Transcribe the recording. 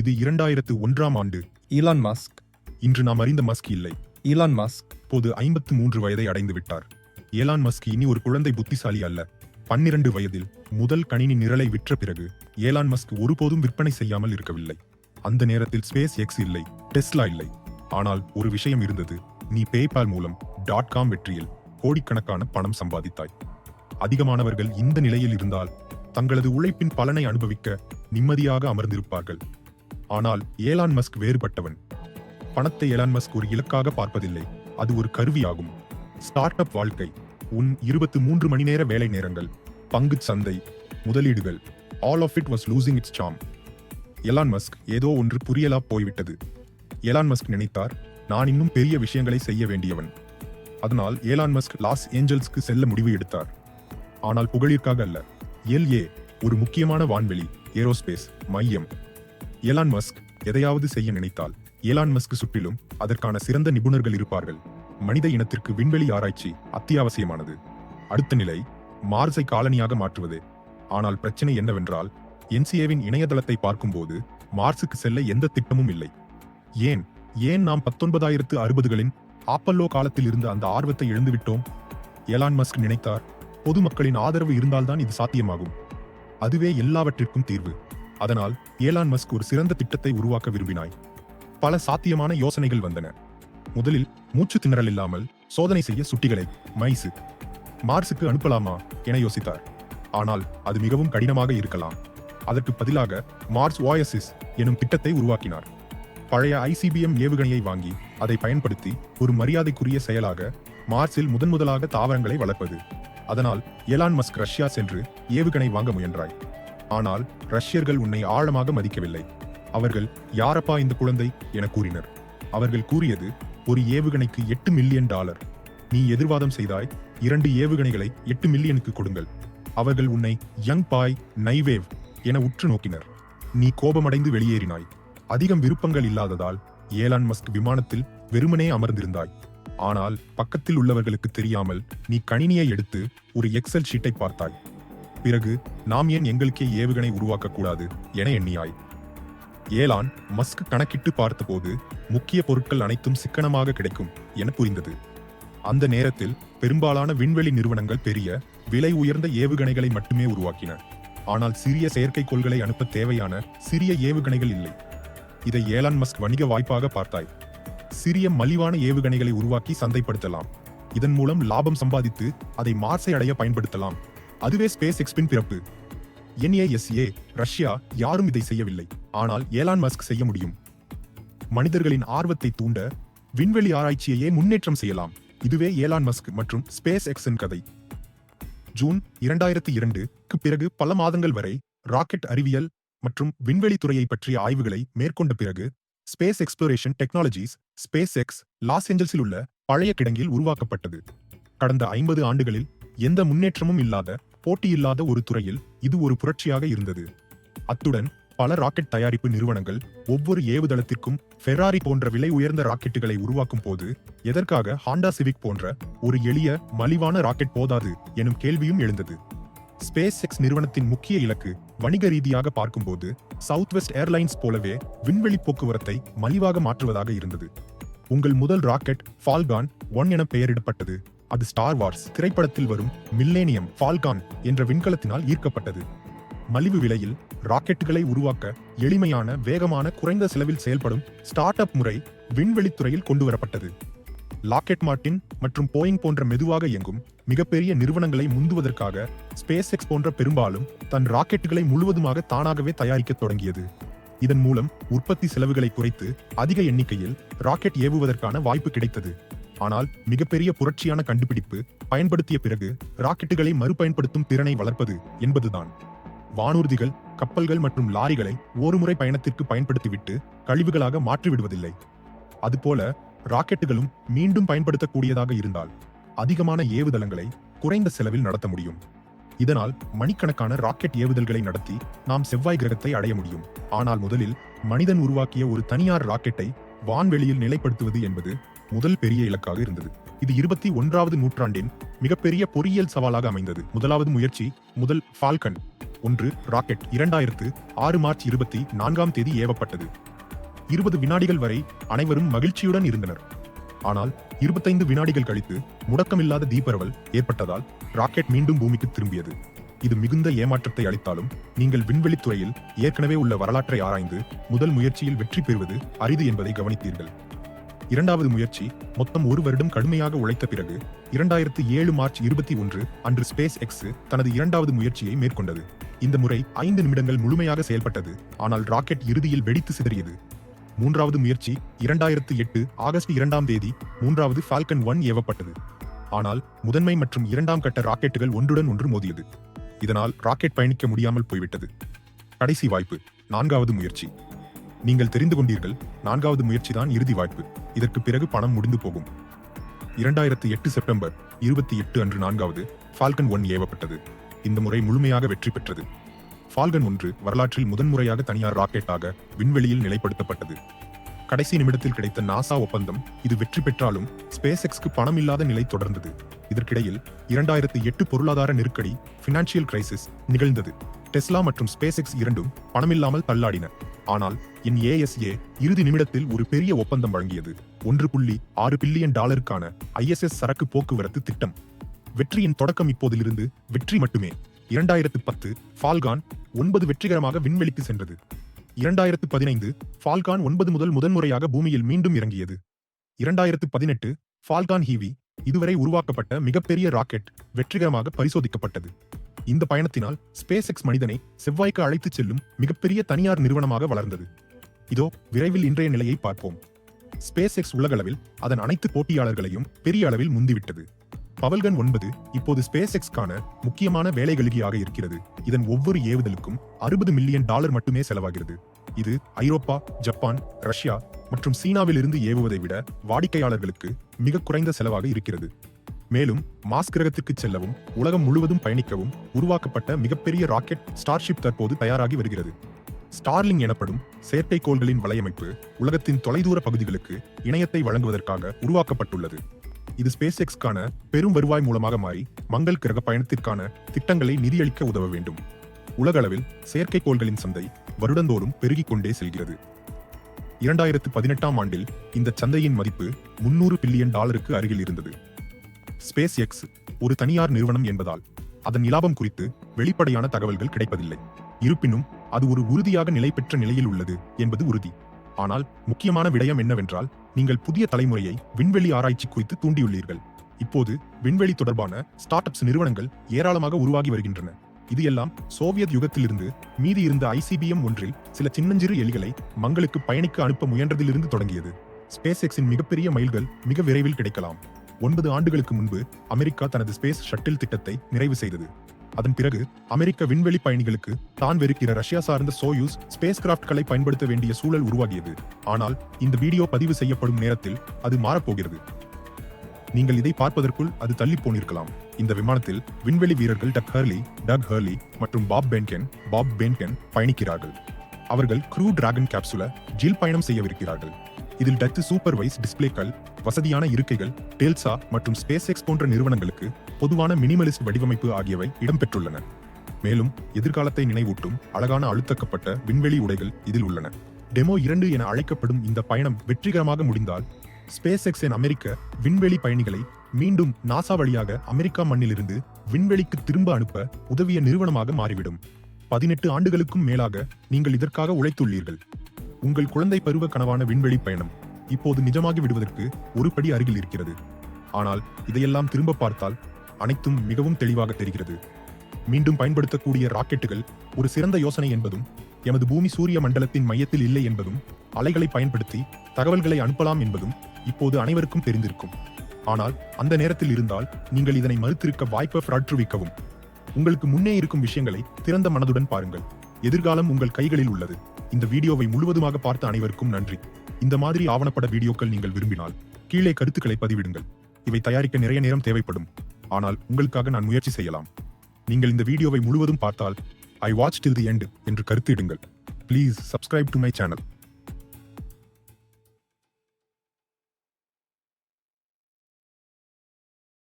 இது 2001ஆம் ஆண்டு. Elon Musk. இன்று நாம் அறிந்த மஸ்க் இல்லை. ஈலான் மஸ்க் இப்போது 53 வயதை அடைந்து விட்டார். ஏலான் மஸ்க் இனி ஒரு குழந்தை புத்திசாலி அல்ல. 12 வயதில் முதல் கணினி நிரலை விற்ற பிறகு ஏலான் மஸ்க் ஒருபோதும் விற்பனை செய்யாமல் இருக்கவில்லை. அந்த நேரத்தில் ஸ்பேஸ் எக்ஸ் இல்லை, டெஸ்லா இல்லை. ஆனால் ஒரு விஷயம் இருந்தது. நீ பேபால் மூலம் .com வெற்றியில் கோடிக்கணக்கான பணம் சம்பாதித்தாய். அதிகமானவர்கள் இந்த நிலையில் இருந்தால் தங்களது உழைப்பின் பலனை அனுபவிக்க நிம்மதியாக அமர்ந்திருப்பார்கள். ஆனால் ஏலான் மஸ்க் வேறுபட்டவன். பணத்தை ஏலான் மஸ்க் ஒரு இலக்காக பார்ப்பதில்லை, அது ஒரு கருவியாகும். ஸ்டார்ட் அப் வாழ்க்கை, உன் 23 மணி நேர வேலை நேரங்கள், பங்குச் சந்தை, முதலீடுகள், all of it was losing its charm. Elon Musk ஏதோ ஒன்று புரியலா போய்விட்டது. எலான் மஸ்க் நினைத்தார், நான் இன்னும் பெரிய விஷயங்களை செய்ய வேண்டியவன். அதனால் ஏலான் மஸ்க் லாஸ் ஏஞ்சல்ஸ்க்கு செல்ல முடிவு எடுத்தார். ஆனால் புகழிற்காக அல்ல. LA ஒரு முக்கியமான வான்வெளி ஏரோஸ்பேஸ் மையம். எலான் மஸ்க் எதையாவது செய்ய நினைத்தால் ஏலான் மஸ்க் சுற்றிலும் அதற்கான சிறந்த நிபுணர்கள் இருப்பார்கள். மனித இனத்திற்கு விண்வெளி ஆராய்ச்சி அத்தியாவசியமானது. அடுத்த நிலை மார்ஸை காலனியாக மாற்றுவது. ஆனால் பிரச்சனை என்னவென்றால், NCAவின் இணையதளத்தை பார்க்கும்போது மார்ஸுக்கு செல்ல எந்த திட்டமும் இல்லை. ஏன் நாம் 1960களின் ஆப்பல்லோ காலத்தில் இருந்த அந்த ஆர்வத்தை இழந்துவிட்டோம்? எலான் மஸ்க் நினைத்தார், பொதுமக்களின் ஆதரவு இருந்தால்தான் இது சாத்தியமாகும். அதுவே எல்லாவற்றிற்கும் தீர்வு. அதனால் ஏலான் மஸ்க் ஒரு சிறந்த திட்டத்தை உருவாக்க விரும்பினாய். பல சாத்தியமான யோசனைகள் வந்தன. முதலில் மூச்சு திணறல் இல்லாமல் சோதனை செய்ய சுட்டிகளை மார்ஸுக்கு அனுப்பலாமா என யோசித்தார். ஆனால் அது மிகவும் கடினமாக இருக்கலாம். அதற்கு பதிலாக மார்ஸ் ஓஎஸ்எஸ் எனும் திட்டத்தை உருவாக்கினார். பழைய ICBM ஏவுகணையை வாங்கி அதை பயன்படுத்தி ஒரு மரியாதைக்குரிய செயலாக மார்ஸில் முதன்முதலாக தாவரங்களை வளர்ப்பது. அதனால் எலான் மஸ்க் ரஷ்யா சென்று ஏவுகணை வாங்க முயன்றாய். ஆனால் ரஷ்யர்கள் உன்னை ஆழமாக மதிக்கவில்லை. அவர்கள், யாரப்பா இந்த குழந்தை என கூறினர். அவர்கள் கூறியது, ஒரு ஏவுகணைக்கு $8 மில்லியன். நீ எதிர்வாதம் செய்தாய், 2 ஏவுகணைகளை 8 மில்லியனுக்கு கொடுங்கள். அவர்கள் உன்னை யங் பாய் நைவேவ் என உற்று நோக்கினர். நீ கோபமடைந்து வெளியேறினாய். அதிகம் விருப்பங்கள் இல்லாததால் ஏலான் மஸ்க் விமானத்தில் வெறுமனே அமர்ந்திருந்தாய். ஆனால் பக்கத்தில் உள்ளவர்களுக்கு தெரியாமல் நீ கணினியை எடுத்து ஒரு எக்ஸல் ஷீட்டை பார்த்தாய். பிறகு, நாம் ஏன் எங்களுக்கே ஏவுகணை உருவாக்க கூடாது என எண்ணியாய். ஏலான் மஸ்க் கணக்கிட்டு பார்த்தபோது முக்கிய பொருட்கள் அனைத்தும் சிக்கனமாக கிடைக்கும் என புரிந்தது. அந்த நேரத்தில் பெரும்பாலான விண்வெளி நிறுவனங்கள் பெரிய, விலை உயர்ந்த ஏவுகணைகளை மட்டுமே உருவாக்கின. ஆனால் சிறிய செயற்கைக்கோள்களை அனுப்ப தேவையான சிறிய ஏவுகணைகள் இல்லை. இதை ஏலான் மஸ்க் வணிக வாய்ப்பாக பார்த்தாய். சிறிய மலிவான ஏவுகணைகளை உருவாக்கி சந்தைப்படுத்தலாம். இதன் மூலம் லாபம் சம்பாதித்து அதை மார்ஸை அடைய பயன்படுத்தலாம். அதுவே ஸ்பேஸ் எக்ஸின் பிறப்பு. NASA, ரஷ்யா யாரும் இதை செய்யவில்லை. ஆனால் ஏலான் மஸ்க் செய்ய முடியும். மனிதர்களின் ஆர்வத்தை தூண்ட விண்வெளி ஆராய்ச்சியையே முன்னேற்றம் செய்யலாம். இதுவே ஏலான் மஸ்க் மற்றும் ஸ்பேஸ் எக்ஸின் கதை. ஜூன் 2002க்கு பிறகு பல மாதங்கள் வரை ராக்கெட் அறிவியல் மற்றும் விண்வெளி துறையை பற்றிய ஆய்வுகளை மேற்கொண்ட பிறகு Space Exploration Technologies SpaceX Los ஏஞ்சல்ஸில் உள்ள பழைய கிடங்கில் உருவாக்கப்பட்டது. கடந்த 50 ஆண்டுகளில் எந்த முன்னேற்றமும் இல்லாத, போட்டியில்லாத ஒரு துறையில் இது ஒரு புரட்சியாக இருந்தது. அத்துடன் பல ராக்கெட் தயாரிப்பு நிறுவனங்கள் ஒவ்வொரு ஏவுதளத்திற்கும் ஃபெராரி போன்ற விலை உயர்ந்த ராக்கெட்டுகளை உருவாக்கும் போது எதற்காக ஹாண்டா சிவிக் போன்ற ஒரு எளிய, மலிவான ராக்கெட் போதாது எனும் கேள்வியும் எழுந்தது. ஸ்பேஸ் எக்ஸ் நிறுவனத்தின் முக்கிய இலக்கு வணிக ரீதியாக பார்க்கும்போது சவுத் வெஸ்ட் ஏர்லைன்ஸ் போலவே விண்வெளி போக்குவரத்தை மலிவாக மாற்றுவதாக இருந்தது. உங்கள் முதல் ராக்கெட் ஃபால்கான் 1 என பெயரிடப்பட்டது. அது ஸ்டார் வார்ஸ் திரைப்படத்தில் வரும் மில்லேனியம் ஃபால்கான் என்ற விண்கலத்தினால் ஈர்க்கப்பட்டது. மலிவு விலையில் ராக்கெட்டுகளை உருவாக்க எளிமையான, வேகமான, குறைந்த செலவில் செயல்படும் ஸ்டார்ட் அப் முறை விண்வெளித்துறையில் கொண்டுவரப்பட்டது. லாக்கெட் மார்ட்டின் மற்றும் போயிங் போன்ற மெதுவாக இயங்கும் மிகப்பெரிய நிறுவனங்களை முந்துவதற்காக ஸ்பேஸ் எக்ஸ் போன்ற பெரும்பாலும் தன் ராக்கெட்டுகளை முழுவதுமாக தானாகவே தயாரிக்க தொடங்கியது. இதன் மூலம் உற்பத்தி செலவுகளை குறைத்து அதிக எண்ணிக்கையில் ராக்கெட் ஏவுவதற்கான வாய்ப்பு கிடைத்தது. ஆனால் மிகப்பெரிய புரட்சியான கண்டுபிடிப்பு பயன்படுத்திய பிறகு ராக்கெட்டுகளை மறுபயன்படுத்தும் திறனை வளர்ப்பது என்பதுதான். வானூர்திகள், கப்பல்கள் மற்றும் லாரிகளை ஒருமுறை பயணத்திற்கு பயன்படுத்திவிட்டு கழிவுகளாக மாற்றிவிடுவதில்லை. அதுபோல ராக்கெட்டுகளும் மீண்டும் பயன்படுத்தக்கூடியதாக இருந்தால் அதிகமான ஏவுதளங்களை குறைந்த செலவில் நடத்த முடியும். இதனால் மணிக்கணக்கான ராக்கெட் ஏவுதல்களை நடத்தி நாம் செவ்வாய் கிரகத்தை அடைய முடியும். ஆனால் முதலில் மனிதன் உருவாக்கிய ஒரு தனியார் ராக்கெட்டை வான்வெளியில் நிலைப்படுத்துவது என்பது முதல் பெரிய இலக்காக இருந்தது. இது 21வது நூற்றாண்டின் மிகப்பெரிய பொறியியல் சவாலாக அமைந்தது. முதலாவது முயற்சி முதல் ஃபால்கன் 1 ராக்கெட் 2006 மார்ச் 24ஆம் தேதி ஏவப்பட்டது. 20 வினாடிகள் வரை அனைவரும் மகிழ்ச்சியுடன் இருந்தனர். ஆனால் 25 வினாடிகள் கழித்து முடக்கமில்லாத தீப்பரவல் ஏற்பட்டதால் ராக்கெட் மீண்டும் பூமிக்கு திரும்பியது. இது மிகுந்த ஏமாற்றத்தை அளித்தாலும் நீங்கள் விண்வெளித்துறையில் ஏற்கனவே உள்ள வரலாற்றை ஆராய்ந்து முதல் முயற்சியில் வெற்றி பெறுவது அரிது என்பதை கவனித்தீர்கள். இரண்டாவது முயற்சி மொத்தம் 1 வருடம் கடுமையாக உழைத்த பிறகு 2007 மார்ச் 21 அன்று ஸ்பேஸ் எக்ஸ் தனது இரண்டாவது முயற்சியை மேற்கொண்டது. இந்த முறை 5 நிமிடங்கள் முழுமையாக செயல்பட்டது. ஆனால் ராக்கெட் இறுதியில் வெடித்து சிதறியது. மூன்றாவது முயற்சி 2008 ஆகஸ்ட் 2ஆம் தேதி மூன்றாவது ஃபால்கன் 1 ஏவப்பட்டது. ஆனால் முதன்மை மற்றும் இரண்டாம் கட்ட ராக்கெட்டுகள் ஒன்றுடன் ஒன்று மோதியது. இதனால் ராக்கெட் பயணிக்க முடியாமல் போய்விட்டது. கடைசி வாய்ப்பு 4வது முயற்சி. நீங்கள் தெரிந்து கொண்டீர்கள், 4வது முயற்சி தான் இறுதி வாய்ப்பு. இதற்கு பிறகு பணம் முடிந்து போகும். 2008 செப்டம்பர் 28 அன்று 4வது ஃபால்கன் 1 ஏவப்பட்டது. இந்த முறை முழுமையாக வெற்றி பெற்றது. ஃபால்கன் 1 வரலாற்றில் முதன்முறையாக தனியார் ராக்கெட்டாக விண்வெளியில் நிலைப்படுத்தப்பட்டது. கடைசி நிமிடத்தில் கிடைத்த நாசா ஒப்பந்தம் இது வெற்றி பெற்றாலும் ஸ்பேஸ் எக்ஸ்க்கு பணம் இல்லாத நிலை தொடர்ந்தது. இதற்கிடையில் 2008 பொருளாதார நெருக்கடி ஃபினான்ஷியல் கிரைசிஸ் நிகழ்ந்தது. டெஸ்லா மற்றும் ஸ்பேஸ் எக்ஸ் இரண்டும் பணமில்லாமல் தள்ளாடின. ஆனால் NASA இறுதி நிமிடத்தில் ஒரு பெரிய ஒப்பந்தம் வழங்கியது. $1.6 பில்லியன் ISS சரக்கு போக்குவரத்து திட்டம். வெற்றியின் தொடக்கம் இப்போதிலிருந்து வெற்றி மட்டுமே. 2010 ஃபால்கான் 9 வெற்றிகரமாக விண்வெளிக்கு சென்றது. 2015 ஃபால்கான் 9 முதல் முதன்முறையாக பூமியில் மீண்டும் இறங்கியது. 2018 ஃபால்கான் ஹீவி இதுவரை உருவாக்கப்பட்ட மிகப்பெரிய ராக்கெட் வெற்றிகரமாக பரிசோதிக்கப்பட்டது. இந்த பயணத்தினால் ஸ்பேஸ் எக்ஸ் மனிதனை செவ்வாய்க்கு அழைத்துச் செல்லும் மிகப்பெரிய தனியார் நிறுவனமாக வளர்ந்தது. இதோ விரைவில் இன்றைய நிலையை பார்ப்போம். ஸ்பேஸ் எக்ஸ் உலகளவில் அதன் அனைத்து போட்டியாளர்களையும் பெரிய அளவில் முந்திவிட்டது. பவல்கன் 9 இப்போது ஸ்பேஸ் எக்ஸ்க்கான முக்கியமான வேலைகளுகியாக இருக்கிறது. இதன் ஒவ்வொரு ஏவுதலுக்கும் $60 மில்லியன் மட்டுமே செலவாகிறது. இது ஐரோப்பா, ஜப்பான், ரஷ்யா மற்றும் சீனாவில் இருந்து ஏவுவதை விட வாடிக்கையாளர்களுக்கு மிக குறைந்த செலவாக இருக்கிறது. மேலும் மார்ஸ் கிரகத்திற்கு செல்லவும் உலகம் முழுவதும் பயணிக்கவும் உருவாக்கப்பட்ட மிகப்பெரிய ராக்கெட் ஸ்டார்ஷிப் தற்போது தயாராகி வருகிறது. ஸ்டார்லிங் எனப்படும் செயற்கைக்கோள்களின் வலையமைப்பு உலகத்தின் தொலைதூர பகுதிகளுக்கு இணையத்தை வழங்குவதற்காக உருவாக்கப்பட்டுள்ளது. இது ஸ்பேஸ் எக்ஸ்க்கான பெரும் வருவாய் மூலமாக மாறி மங்கள் கிரக பயணத்திற்கான திட்டங்களை நிதியளிக்க உதவ வேண்டும். உலகளவில் செயற்கைக்கோள்களின் சந்தை வருடந்தோறும் பெருகிக் கொண்டே செல்கிறது. 2018ஆம் ஆண்டில் இந்த சந்தையின் மதிப்பு $300 பில்லியன் அருகில் இருந்தது. ஸ்பேஸ் எக்ஸ் ஒரு தனியார் நிறுவனம் என்பதால் அதன் இலாபம் குறித்து வெளிப்படையான தகவல்கள் கிடைப்பதில்லை. இருப்பினும் அது ஒரு உறுதியாக நிலை பெற்ற நிலையில் உள்ளது என்பது உறுதி. ஆனால் முக்கியமான விடயம் என்னவென்றால், நீங்கள் புதிய தலைமுறையை விண்வெளி ஆராய்ச்சி குறித்து தூண்டியுள்ளீர்கள். இப்போது விண்வெளி தொடர்பான ஸ்டார்ட் அப்ஸ் நிறுவனங்கள் ஏராளமாக உருவாகி வருகின்றன. இது எல்லாம் சோவியத் யுகத்திலிருந்து மீதி இருந்த ICBM 1 சில சின்னஞ்சிறு எலிகளை மங்களுக்கு பயணிக்க அனுப்ப முயன்றதிலிருந்து தொடங்கியது. ஸ்பேஸ் எக்ஸின் மிகப்பெரிய மைல்கள் மிக விரைவில் கிடைக்கலாம். 9 ஆண்டுகளுக்கு முன்பு அமெரிக்கா தனது ஸ்பேஸ் ஷட்டில் திட்டத்தை நிறைவு செய்தது. அதன் பிறகு அமெரிக்க விண்வெளி பயணிகளுக்கு தான் வெறுக்கிற ரஷ்யா சார்ந்த சோயூஸ் ஸ்பேஸ் கிராஃப்ட்களை பயன்படுத்த வேண்டிய சூழல் உருவாகியது. ஆனால் இந்த வீடியோ பதிவு செய்யப்படும் நேரத்தில் அது மாறப்போகிறது. நீங்கள் இதை பார்ப்பதற்குள் அது தள்ளி போனிருக்கலாம். இந்த விமானத்தில் விண்வெளி வீரர்கள் டக் ஹர்லி மற்றும் பாப் பென்கென் பயணிக்கிறார்கள். அவர்கள் க்ரூ டிராகன் கேப்சூல ஜில் பயணம் செய்யவிருக்கிறார்கள். இதில் டச் சூப்பர்வைஸ் டிஸ்பிளேக்கள், வசதியான இருக்கைகள், டெல்சா மற்றும் ஸ்பேஸ் எக்ஸ் போன்ற நிறுவனங்களுக்கு பொதுவான மினிமலிஸ்ட் வடிவமைப்பு ஆகியவை இடம்பெற்றுள்ளன. மேலும் எதிர்காலத்தை நினைவூட்டும் அழகான அழுத்தக்கப்பட்ட விண்வெளி உடைகள் இதில் உள்ளன. டெமோ 2 என அழைக்கப்படும் இந்த பயணம் வெற்றிகரமாக முடிந்தால் ஸ்பேஸ் எக்ஸின் அமெரிக்க விண்வெளி பயணிகளை மீண்டும் நாசா வழியாக அமெரிக்கா மண்ணிலிருந்து விண்வெளிக்கு திரும்ப அனுப்ப உதவிய நிறுவனமாக மாறிவிடும். 18 ஆண்டுகளுக்கும் மேலாக நீங்கள் இதற்காக உழைத்துள்ளீர்கள். உங்கள் குழந்தை பருவ கனவான விண்வெளி பயணம் இப்போது நிஜமாகி விடுவதற்கு ஒரு படி அருகில் இருக்கிறது. ஆனால் இதையெல்லாம் திரும்ப பார்த்தால் அனைத்தும் மிகவும் தெளிவாக தெரிகிறது. மீண்டும் பயன்படுத்தக்கூடிய ராக்கெட்டுகள் ஒரு சிறந்த யோசனை என்பதும், எமது பூமி சூரிய மண்டலத்தின் மையத்தில் இல்லை என்பதும், அலைகளை பயன்படுத்தி தகவல்களை அனுப்பலாம் என்பதும் இப்போது அனைவருக்கும் தெரிந்திருக்கும். ஆனால் அந்த நேரத்தில் இருந்தால் நீங்கள் இதனை மறுத்திருக்க வாய்ப்பை ஃப்ராட்ருவிக்கவும். உங்களுக்கு முன்னே இருக்கும் விஷயங்களை திறந்த மனதுடன் பாருங்கள். எதிர்காலம் உங்கள் கைகளில் உள்ளது. இந்த வீடியோவை முழுவதுமாக பார்த்த அனைவருக்கும் நன்றி. இந்த மாதிரி ஆவணப்பட வீடியோக்கள் நீங்கள் விரும்பினால் கீழே கருத்துக்களை பதிவிடுங்கள். இவை தயாரிக்க நிறைய நேரம் தேவைப்படும். ஆனால் உங்களுக்காக நான் முயற்சி செய்யலாம். நீங்கள் இந்த வீடியோவை முழுவதும் பார்த்தால் I watched till the end என்று கருத்து இடுங்கள். Please subscribe to my channel.